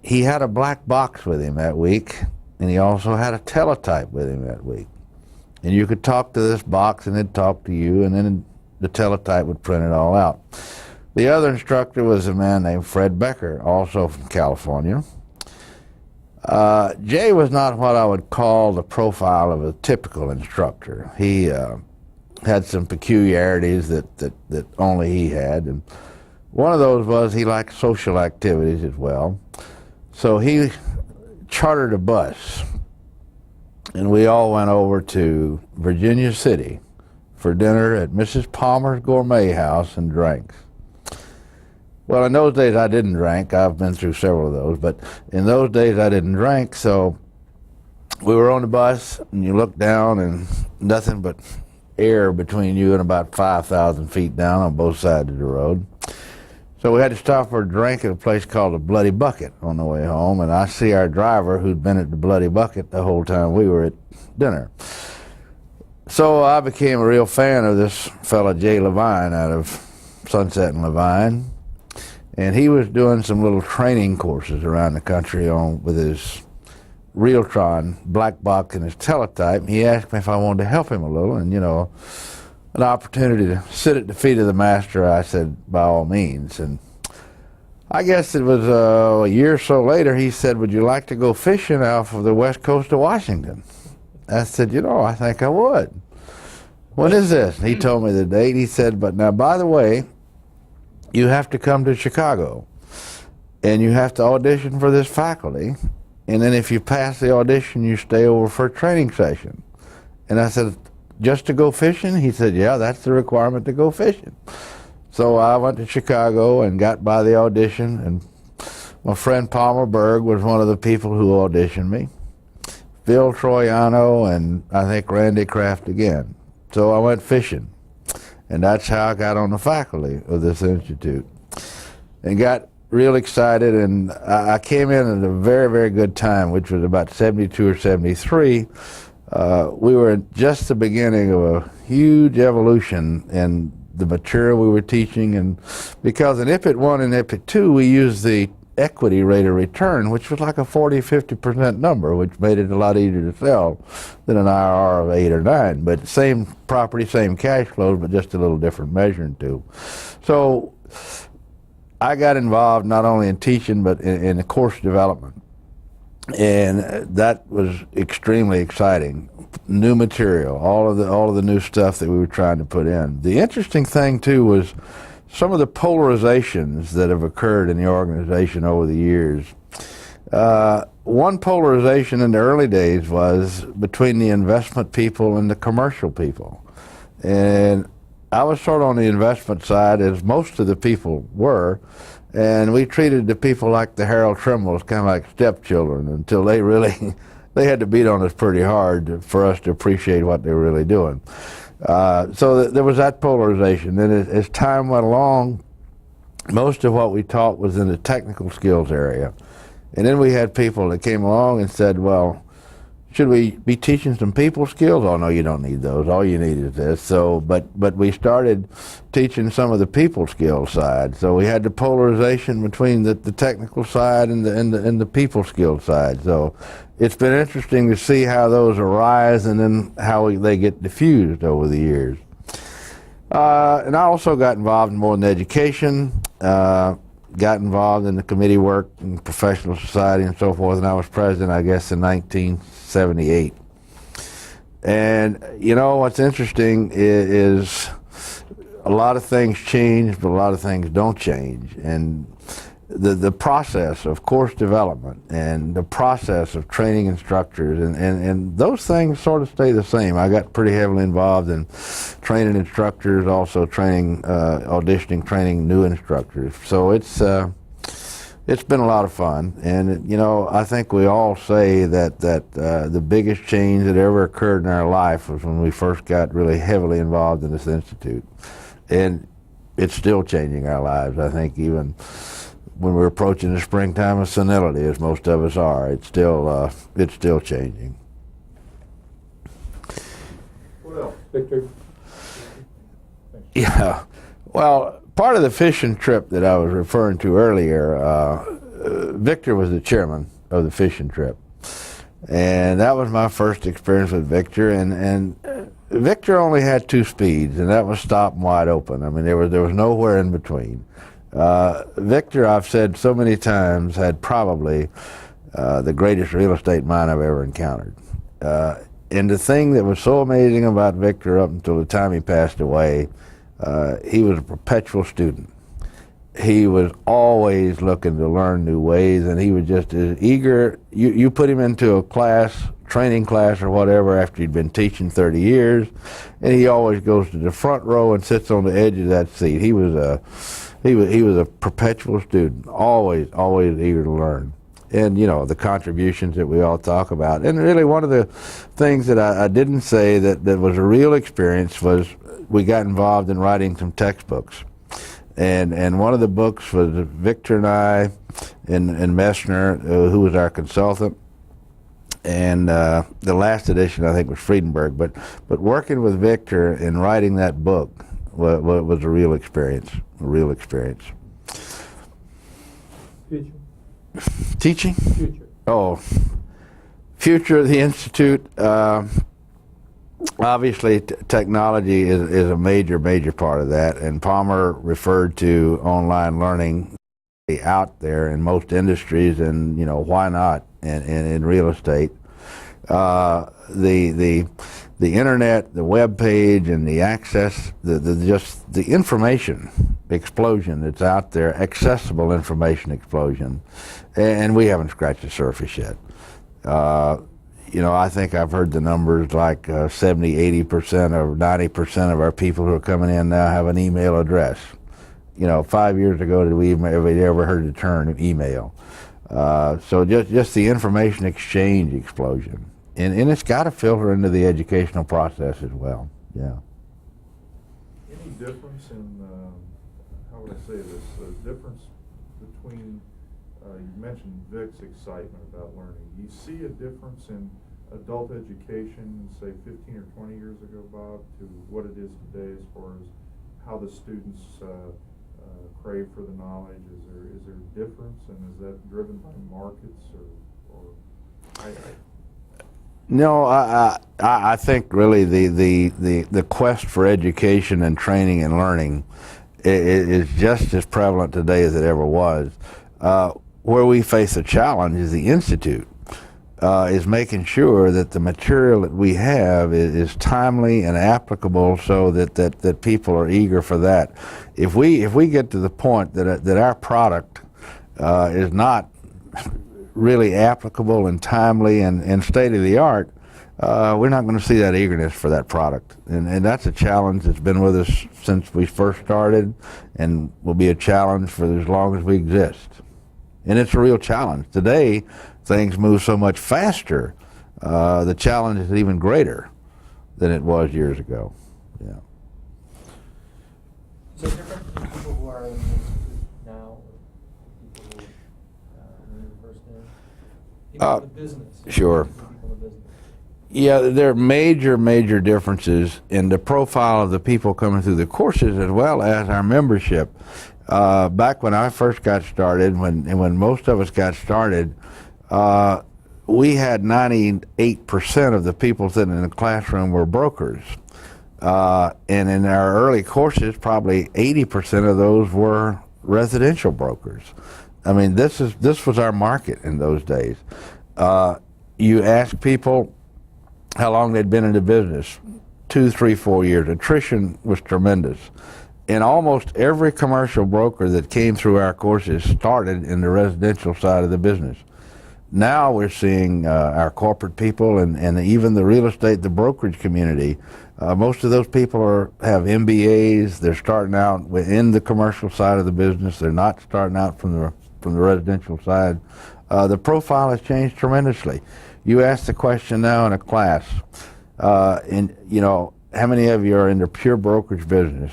he had a black box with him that week, and he also had a teletype with him that week. And you could talk to this box, and it'd talk to you, and then the teletype would print it all out. The other instructor was a man named Fred Becker, also from California. Jay was not what I would call the profile of a typical instructor. He had some peculiarities that only he had, and one of those was he liked social activities as well. So he chartered a bus, and we all went over to Virginia City for dinner at Mrs. Palmer's Gourmet House and drinks. Well, in those days I didn't drink. I've been through several of those, but in those days I didn't drink, so we were on the bus, and you look down, and nothing but air between you and about 5,000 feet down on both sides of the road. So we had to stop for a drink at a place called the Bloody Bucket on the way home, and I see our driver, who'd been at the Bloody Bucket the whole time we were at dinner. So I became a real fan of this fella Jay Levine out of Sunset and Levine, and he was doing some little training courses around the country with his Realtron black box and his teletype. He asked me if I wanted to help him a little, and an opportunity to sit at the feet of the master, I said, by all means. And I guess it was a year or so later, he said, would you like to go fishing off of the west coast of Washington? I said, I think I would. When is this? He told me the date. He said, but now, by the way, you have to come to Chicago, and you have to audition for this faculty, and then if you pass the audition, you stay over for a training session. And I said, just to go fishing? He said, yeah, that's the requirement to go fishing. So I went to Chicago and got by the audition, and my friend Palmer Berg was one of the people who auditioned me. Phil Troiano, and I think Randy Kraft again. So I went fishing, and that's how I got on the faculty of this institute, and got real excited. And I came in at a very, very good time, which was about 72 or 73. We were at just the beginning of a huge evolution in the material we were teaching, and because in IPIT 1 and IPIT 2 we used the equity rate of return, which was like a 40-50% number, which made it a lot easier to sell than an IRR of 8 or 9. But same property, same cash flows, but just a little different measuring tool. So I got involved not only in teaching, but in the course development. And that was extremely exciting. New material, all of the new stuff that we were trying to put in. The interesting thing too was some of the polarizations that have occurred in the organization over the years. One polarization in the early days was between the investment people and the commercial people. And I was sort of on the investment side, as most of the people were, and we treated the people like the Harold Trimbles, kind of like stepchildren, until they really, they had to beat on us pretty hard for us to appreciate what they were really doing. So there was that polarization. Then as time went along, most of what we taught was in the technical skills area. And then we had people that came along and said, well, should we be teaching some people skills? Oh, no, you don't need those. All you need is this. So, but we started teaching some of the people skills side. So we had the polarization between the technical side and the people skills side. So it's been interesting to see how those arise and then how they get diffused over the years. And I also got involved in more in education, got involved in the committee work and professional society and so forth, and I was president, I guess, in 1978. And what's interesting is a lot of things change, but a lot of things don't change. And the process of course development and the process of training instructors and those things sort of stay the same. I got pretty heavily involved in training instructors, also training, auditioning, training new instructors. So it's been a lot of fun, and you know, I think we all say that the biggest change that ever occurred in our life was when we first got really heavily involved in this institute, and it's still changing our lives. I think even when we're approaching the springtime of senility, as most of us are, it's still changing. What else? Victor? Yeah, well, part of the fishing trip that I was referring to earlier, Victor was the chairman of the fishing trip, and that was my first experience with Victor. And Victor only had two speeds, and that was stop and wide open. I mean, there was nowhere in between. Victor, I've said so many times, had probably the greatest real estate mind I've ever encountered. And the thing that was so amazing about Victor up until the time he passed away, he was a perpetual student. He was always looking to learn new ways, and he was just as eager. You put him into a class, training class or whatever, after he'd been teaching 30 years, and he always goes to the front row and sits on the edge of that seat. He was a perpetual student, always eager to learn. And you know, the contributions that we all talk about. And really one of the things that I didn't say that was a real experience was we got involved in writing some textbooks. And one of the books was Victor and I and Messner, who was our consultant. And the last edition, I think, was Friedenberg. But working with Victor and writing that book was a real experience, Future. Teaching? Future. Oh, future of the Institute. Obviously, technology is a major part of that, and Palmer referred to online learning out there in most industries, and you know, why not in real estate. The internet, the web page, and the access, just the information explosion that's out there, accessible information explosion, and we haven't scratched the surface yet. You know, I think I've heard the numbers like 70, 80% or 90% of our people who are coming in now have an email address. You know, 5 years ago, did we ever heard the term email? So just the information exchange explosion. And it's got to filter into the educational process as well, yeah. Any difference in, how would I say this, difference between, you mentioned Vic's excitement about learning. Do you see a difference in adult education, say 15 or 20 years ago, Bob, to what it is today as far as how the students crave for the knowledge? Is there a difference, and is that driven by markets or No, I think really the quest for education and training and learning is just as prevalent today as it ever was. Where we face a challenge is the Institute, is making sure that the material that we have is timely and applicable, so that people are eager for that. If we get to the point that our product is not really applicable and timely and state of the art, we're not going to see that eagerness for that product. And that's a challenge that's been with us since we first started, and will be a challenge for as long as we exist. And it's a real challenge. Today, things move so much faster. The challenge is even greater than it was years ago. Yeah. Is it different from people who are in the Institute now, or people who, when you were first there? People in the business. Sure. People in the business. Yeah, there are major differences in the profile of the people coming through the courses, as well as our membership. Back when I first got started, when most of us got started, we had 98% of the people sitting in the classroom were brokers. And in our early courses, probably 80% of those were residential brokers. I mean, this was our market in those days. You ask people how long they'd been in the business, 2, 3, 4 years. Attrition was tremendous. and almost every commercial broker that came through our courses started in the residential side of the business. Now we're seeing our corporate people and even the real estate, the brokerage community. Most of those people have MBAs. They're starting out in the commercial side of the business. They're not starting out from the residential side. The profile has changed tremendously. You asked the question now in a class, and you know, how many of you are in the pure brokerage business?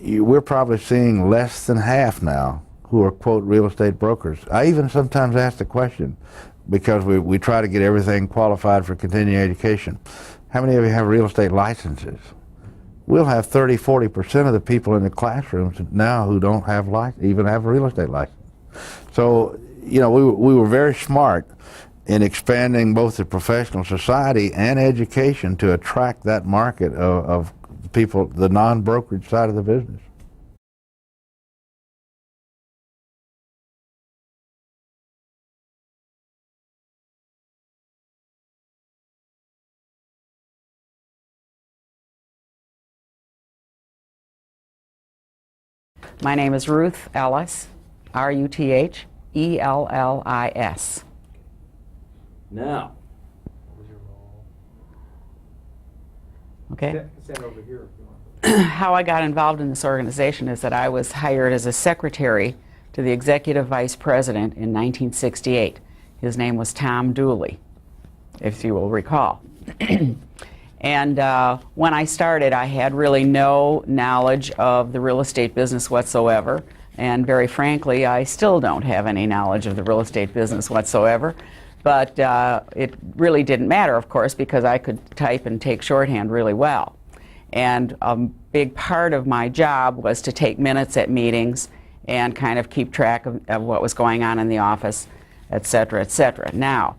We're probably seeing less than half now who are, quote, real estate brokers. I even sometimes ask the question, because we try to get everything qualified for continuing education. How many of you have real estate licenses? We'll have 30–40% of the people in the classrooms now who don't have even have a real estate license. So, you know, we were very smart in expanding both the professional society and education to attract that market of people, the non-brokerage side of the business. My name is Ruth Ellis, R-U-T-H-E-L-L-I-S. Now, Okay. Stand over here if you want. How I got involved in this organization is that I was hired as a secretary to the executive vice president in 1968. His name was Tom Dooley, if you will recall. And when I started, I had really no knowledge of the real estate business whatsoever. And very frankly, I still don't have any knowledge of the real estate business whatsoever. But it really didn't matter, of course, because I could type and take shorthand really well. And a big part of my job was to take minutes at meetings and kind of keep track of what was going on in the office, et cetera, et cetera. Now,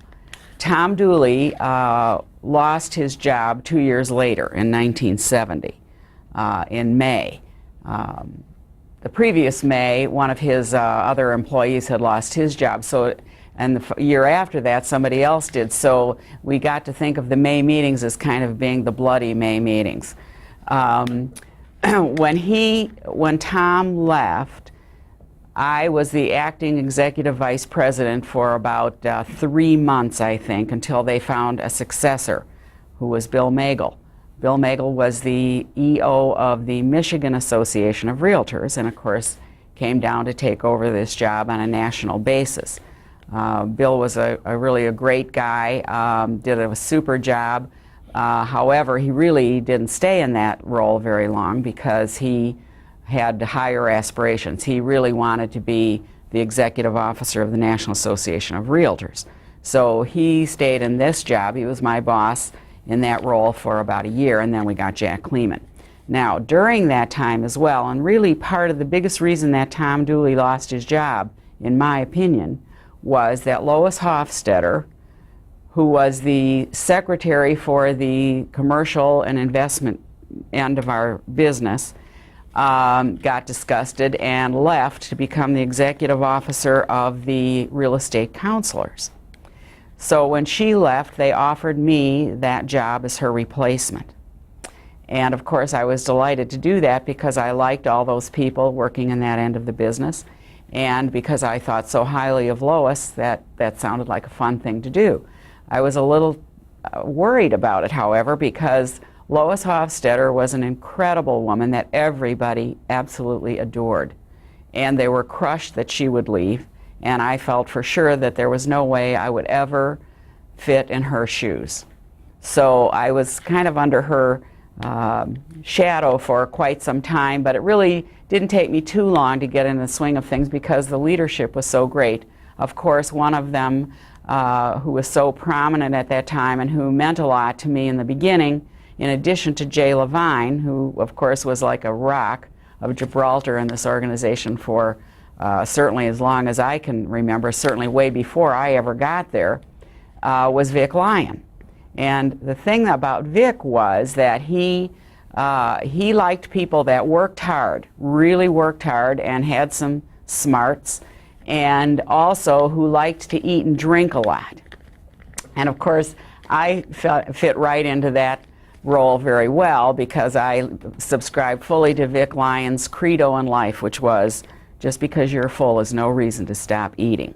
Tom Dooley lost his job 2 years later in 1970, in May. The previous May, one of his other employees had lost his job, and the year after that, somebody else did. So we got to think of the May meetings as kind of being the bloody May meetings. When Tom left, I was the acting executive vice president for about 3 months, I think, until they found a successor, who was Bill Magel. Bill Magel was the EO of the Michigan Association of Realtors, and of course came down to take over this job on a national basis. Bill was really a great guy, did a super job. However, he really didn't stay in that role very long because he had higher aspirations. He really wanted to be the executive officer of the National Association of Realtors. So he stayed in this job. He was my boss in that role for about a year, and then we got Jack Kleeman. Now, during that time as well, and really part of the biggest reason that Tom Dooley lost his job, in my opinion, was that Lois Hofstetter, who was the secretary for the commercial and investment end of our business, got disgusted and left to become the executive officer of the real estate counselors. So when she left, they offered me that job as her replacement. And of course I was delighted to do that because I liked all those people working in that end of the business, and because I thought so highly of Lois that sounded like a fun thing to do. I was a little worried about it, however, because Lois Hofstetter was an incredible woman that everybody absolutely adored. And they were crushed that she would leave, and I felt for sure that there was no way I would ever fit in her shoes. So I was kind of under her shadow for quite some time, but it really didn't take me too long to get in the swing of things because the leadership was so great. Of course, one of them who was so prominent at that time and who meant a lot to me in the beginning, in addition to Jay Levine, who of course was like a rock of Gibraltar in this organization for certainly as long as I can remember, certainly way before I ever got there, was Vic Lyon. And the thing about Vic was that he liked people that worked hard, really worked hard, and had some smarts, and also who liked to eat and drink a lot. And of course, I fit right into that role very well because I subscribed fully to Vic Lyons' credo in life, which was, just because you're full is no reason to stop eating.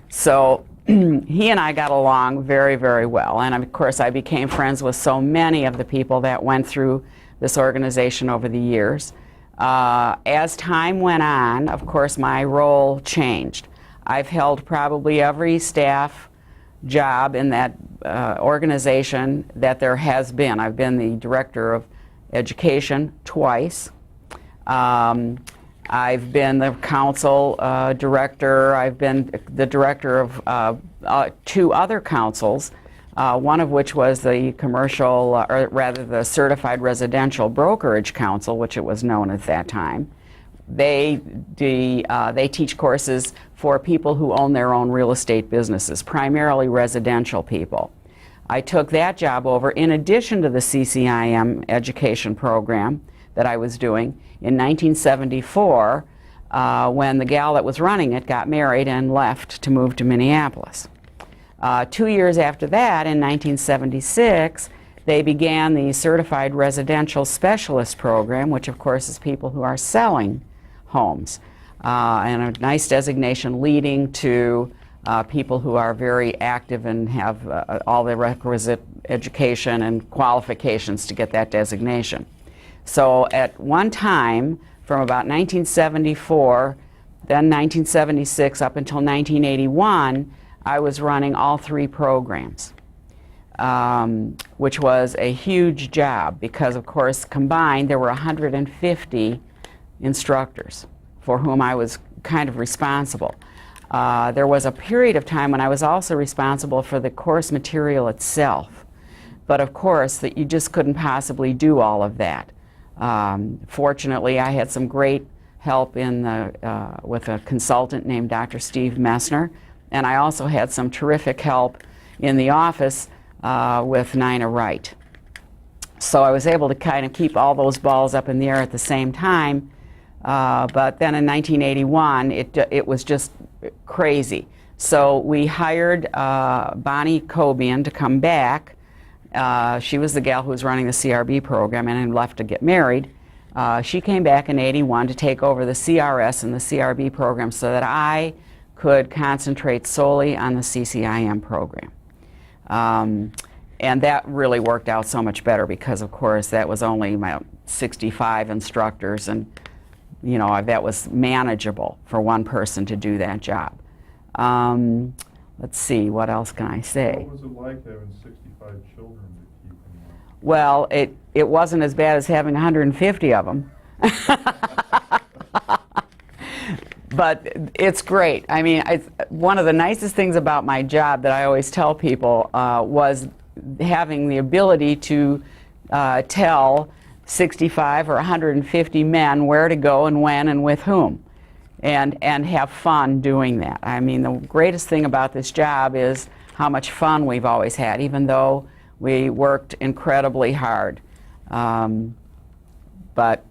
So he and I got along very, very well. And of course, I became friends with so many of the people that went through this organization over the years. As time went on, of course, my role changed. I've held probably every staff job in that organization that there has been. I've been the director of education twice. I've been the council director. I've been the director of 2 other councils, one of which was the commercial, or rather the Certified Residential Brokerage Council, which it was known at that time. They teach courses for people who own their own real estate businesses, primarily residential people. I took that job over in addition to the CCIM education program that I was doing in 1974 when the gal that was running it got married and left to move to Minneapolis. 2 years after that, in 1976, they began the Certified Residential Specialist program, which of course is people who are selling homes, and a nice designation leading to people who are very active and have all the requisite education and qualifications to get that designation. So at one time, from about 1974, then 1976 up until 1981, I was running all 3 programs, which was a huge job because, of course, combined there were 150 instructors for whom I was kind of responsible. There was a period of time when I was also responsible for the course material itself. But of course, that you just couldn't possibly do all of that. Fortunately, I had some great help in the, with a consultant named Dr. Steve Messner, and I also had some terrific help in the office with Nina Wright. So I was able to kind of keep all those balls up in the air at the same time. But then in 1981, it was just crazy. So we hired Bonnie Cobian to come back. She was the gal who was running the CRB program and had left to get married. She came back in '81 to take over the CRS and the CRB program so that I could concentrate solely on the CCIM program. And that really worked out so much better because, of course, that was only about 65 instructors, and you know, that was manageable for one person to do that job. Let's see, what else can I say? What was it like having 65 children to keep in mind? Well, it wasn't as bad as having 150 of them. But it's great. I mean, one of the nicest things about my job that I always tell people was having the ability to tell 65 or 150 men where to go and when and with whom, and have fun doing that. I mean, the greatest thing about this job is how much fun we've always had, even though we worked incredibly hard. But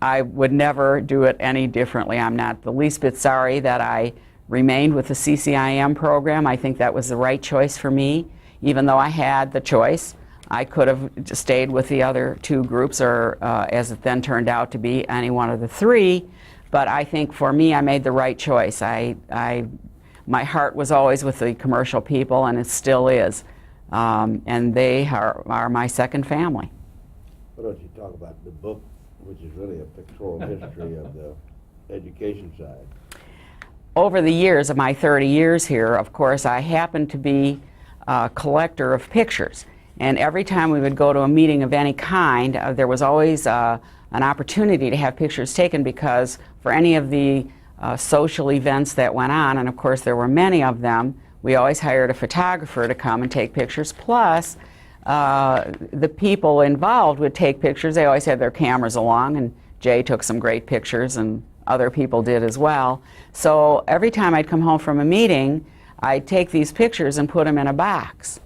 I would never do it any differently. I'm not the least bit sorry that I remained with the CCIM program. I think that was the right choice for me, even though I had the choice. I could have just stayed with the other 2 groups, or as it then turned out to be, any one of the 3. But I think for me, I made the right choice. My heart was always with the commercial people, and it still is. And they are my second family. Why don't you talk about the book, which is really a pictorial history of the education side? Over the years of my 30 years here, of course, I happened to be a collector of pictures. And every time we would go to a meeting of any kind, there was always an opportunity to have pictures taken, because for any of the social events that went on, and of course there were many of them, we always hired a photographer to come and take pictures. Plus, the people involved would take pictures. They always had their cameras along, and Jay took some great pictures, and other people did as well. So every time I'd come home from a meeting, I'd take these pictures and put them in a box.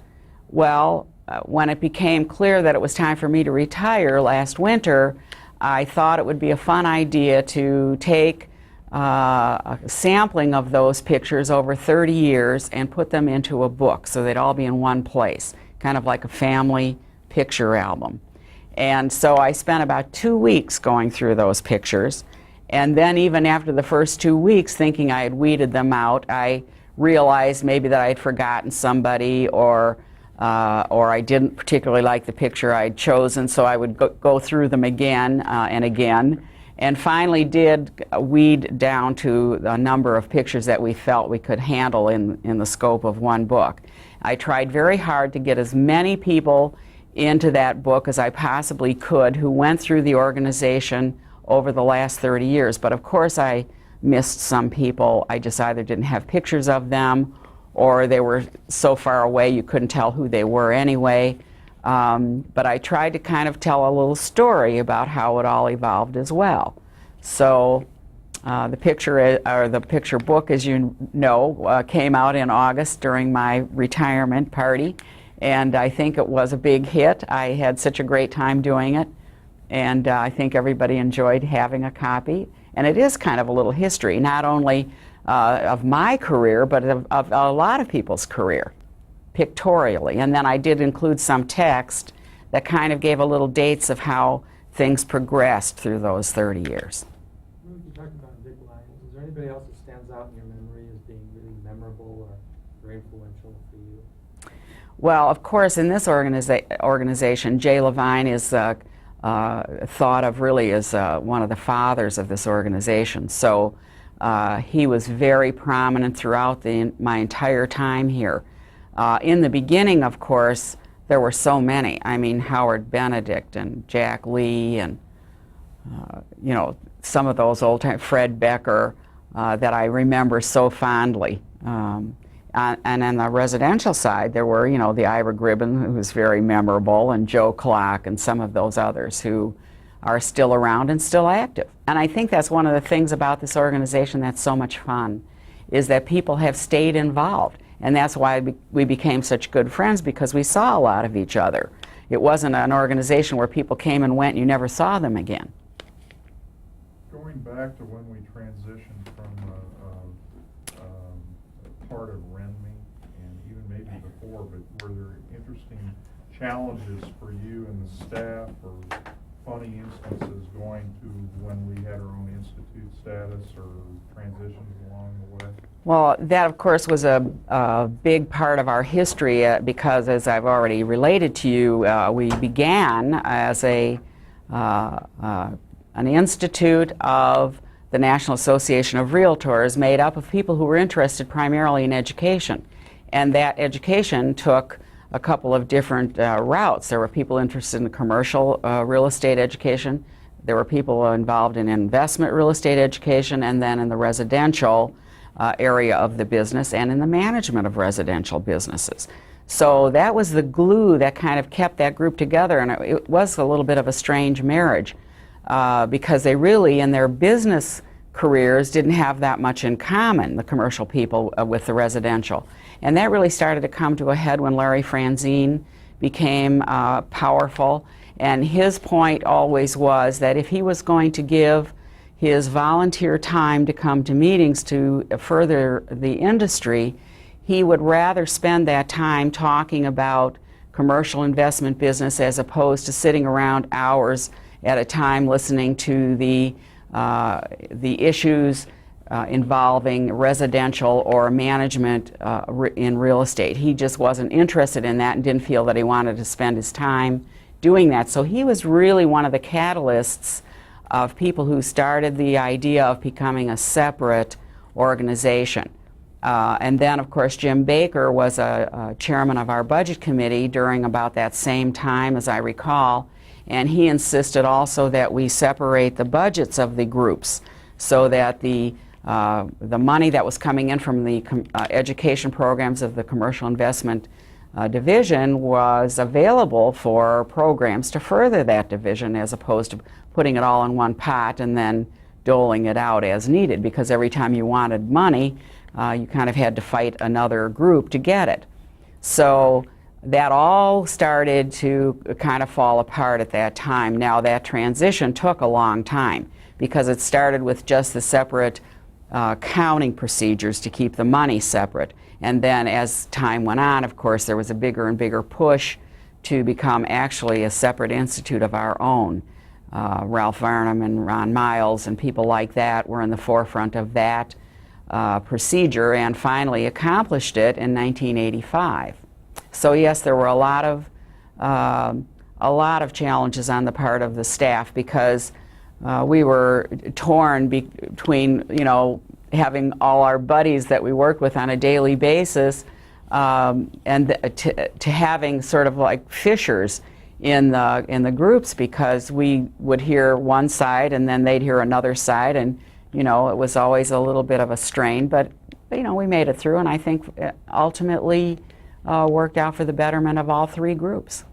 Well, when it became clear that it was time for me to retire last winter, I thought it would be a fun idea to take a sampling of those pictures over 30 years and put them into a book so they'd all be in one place, kind of like a family picture album. And so I spent about 2 weeks going through those pictures. And then even after the first 2 weeks, thinking I had weeded them out, I realized maybe that I had forgotten somebody, or I didn't particularly like the picture I'd chosen, so I would go through them again and again. And finally did weed down to a number of pictures that we felt we could handle in the scope of one book. I tried very hard to get as many people into that book as I possibly could who went through the organization over the last 30 years. But of course I missed some people. I just either didn't have pictures of them, or they were so far away you couldn't tell who they were anyway. But I tried to kind of tell a little story about how it all evolved as well. So the picture book, as you know, came out in August during my retirement party, and I think it was a big hit. I had such a great time doing it, and I think everybody enjoyed having a copy. And it is kind of a little history, not only of my career, but of a lot of people's career, pictorially. And then I did include some text that kind of gave a little dates of how things progressed through those 30 years. You talked about Vic Lyons. Is there anybody else that stands out in your memory as being really memorable or very influential for you? Well, of course, in this organization, Jay Levine is thought of really as one of the fathers of this organization. So he was very prominent throughout my entire time here. In the beginning, of course, there were so many. I mean, Howard Benedict and Jack Lee and, you know, some of those old time, Fred Becker, that I remember so fondly. And on the residential side, there were, you know, the Ira Gribben, who was very memorable, and Joe Clark, and some of those others who are still around and still active. And I think that's one of the things about this organization that's so much fun, is that people have stayed involved. And that's why we became such good friends, because we saw a lot of each other. It wasn't an organization where people came and went and you never saw them again. Going back to when we transitioned from part of RENME, and even maybe before, but were there interesting challenges for you and the staff, or funny instances going to when we had our own institute status, or transitions along the way? Well, that of course was a big part of our history because, as I've already related to you, we began as an institute of the National Association of Realtors, made up of people who were interested primarily in education. And that education took a couple of different routes. There were people interested in commercial real estate education. There were people involved in investment real estate education, and then in the residential area of the business and in the management of residential businesses. So that was the glue that kind of kept that group together, and it was a little bit of a strange marriage because they really, in their business careers, didn't have that much in common, the commercial people with the residential. And that really started to come to a head when Larry Franzine became powerful, and his point always was that if he was going to give his volunteer time to come to meetings to further the industry, he would rather spend that time talking about commercial investment business as opposed to sitting around hours at a time listening to the issues involving residential or management in real estate. He just wasn't interested in that and didn't feel that he wanted to spend his time doing that. So he was really one of the catalysts of people who started the idea of becoming a separate organization. And then, of course, Jim Baker was a chairman of our budget committee during about that same time, as I recall, and he insisted also that we separate the budgets of the groups so that the money that was coming in from the education programs of the commercial investment division was available for programs to further that division, as opposed to putting it all in one pot and then doling it out as needed, because every time you wanted money, you kind of had to fight another group to get it. So that all started to kind of fall apart at that time. Now, that transition took a long time because it started with just the separate counting procedures to keep the money separate. And then as time went on, of course, there was a bigger and bigger push to become actually a separate institute of our own. Ralph Varnum and Ron Miles and people like that were in the forefront of that procedure and finally accomplished it in 1985. So yes, there were a lot of challenges on the part of the staff because we were torn between, you know, having all our buddies that we worked with on a daily basis and to having sort of like fissures in the groups because we would hear one side and then they'd hear another side, and you know, it was always a little bit of a strain, but you know, we made it through, and I think it ultimately worked out for the betterment of all three groups.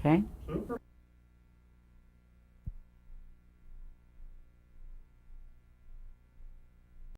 Okay? Super.